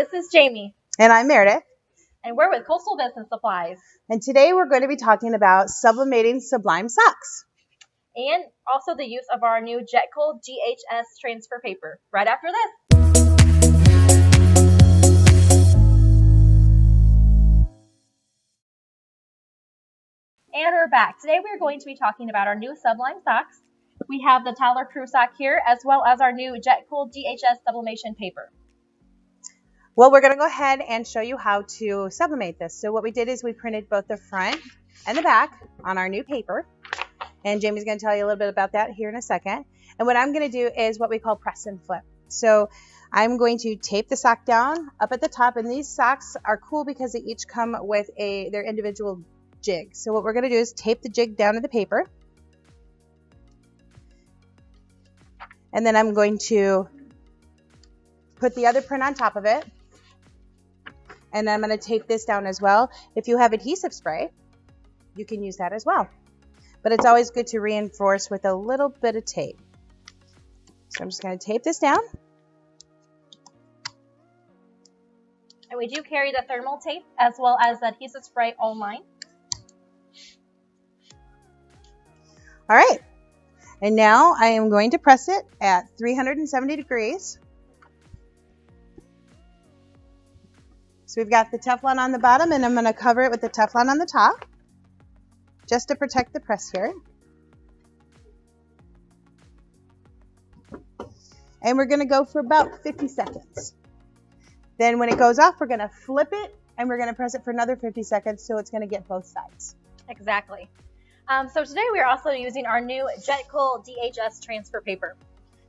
this is Jamie. And I'm Meredith. And we're with Coastal Business Supplies. And today we're going to be talking about sublimating sublime socks. And also the use of our new Jetcol DHS transfer paper. Right after this. And we're back. Today we're going to be talking about our new Sublime socks. We have the Tyler Crew sock here, as well as our new Jetcol DHS sublimation paper. Well, we're going to go ahead and show you how to sublimate this. So what we did is we printed both the front and the back on our new paper. And Jamie's going to tell you a little bit about that here in a second. And what I'm going to do is what we call press and flip. So I'm going to tape the sock down up at the top. And these socks are cool because they each come with their individual jig. So what we're going to do is tape the jig down to the paper. And then I'm going to put the other print on top of it. And I'm going to tape this down as well. If you have adhesive spray, you can use that as well. But it's always good to reinforce with a little bit of tape. So I'm just going to tape this down. And we do carry the thermal tape as well as the adhesive spray online. All right. And now I am going to press it at 370 degrees. So we've got the Teflon on the bottom, and I'm going to cover it with the Teflon on the top, just to protect the press here. And we're going to go for about 50 seconds. Then when it goes off, we're going to flip it, and we're going to press it for another 50 seconds, so it's going to get both sides. Exactly. So today we are also using our new Jetcol DHS transfer paper.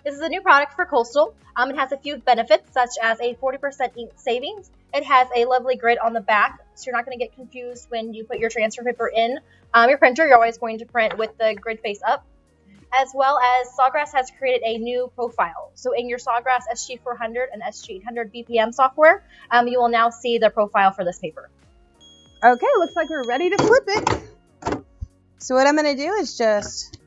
This is a new product for Coastal. It has a few benefits, such as a 40% ink savings. It has a lovely grid on the back, so you're not going to get confused when you put your transfer paper in your printer. You're always going to print with the grid face up. As well as Sawgrass has created a new profile. So in your Sawgrass SG400 and SG800 BPM software, you will now see the profile for this paper. Okay, looks like we're ready to flip it. So what I'm going to do is just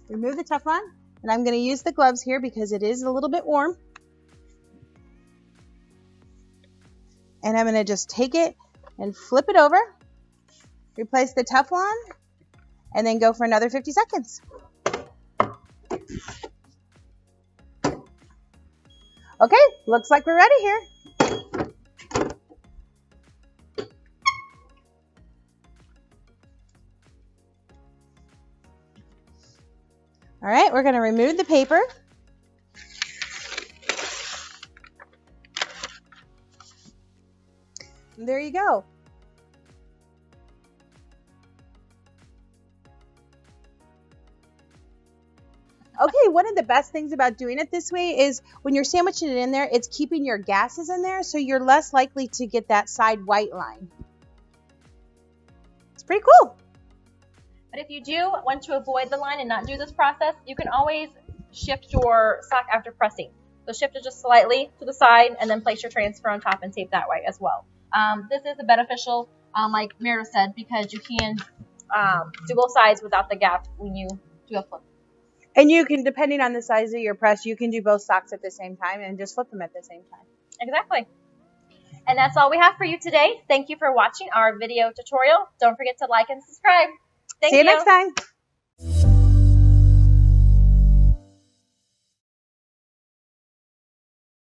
remove the Teflon, and I'm going to use the gloves here because it is a little bit warm. And I'm going to just take it and flip it over, replace the Teflon, and then go for another 50 seconds. Okay, looks like we're ready here. All right, we're going to remove the paper. And there you go. Okay, one of the best things about doing it this way is when you're sandwiching it in there, it's keeping your gases in there, so you're less likely to get that side white line. It's pretty cool. But if you do want to avoid the line and not do this process, you can always shift your sock after pressing. So shift it just slightly to the side and then place your transfer on top and tape that way as well. This is a beneficial, like Meredith said, because you can do both sides without the gap when you do a flip. And you can, depending on the size of your press, you can do both socks at the same time and just flip them at the same time. Exactly. And that's all we have for you today. Thank you for watching our video tutorial. Don't forget to like and subscribe. See you next time.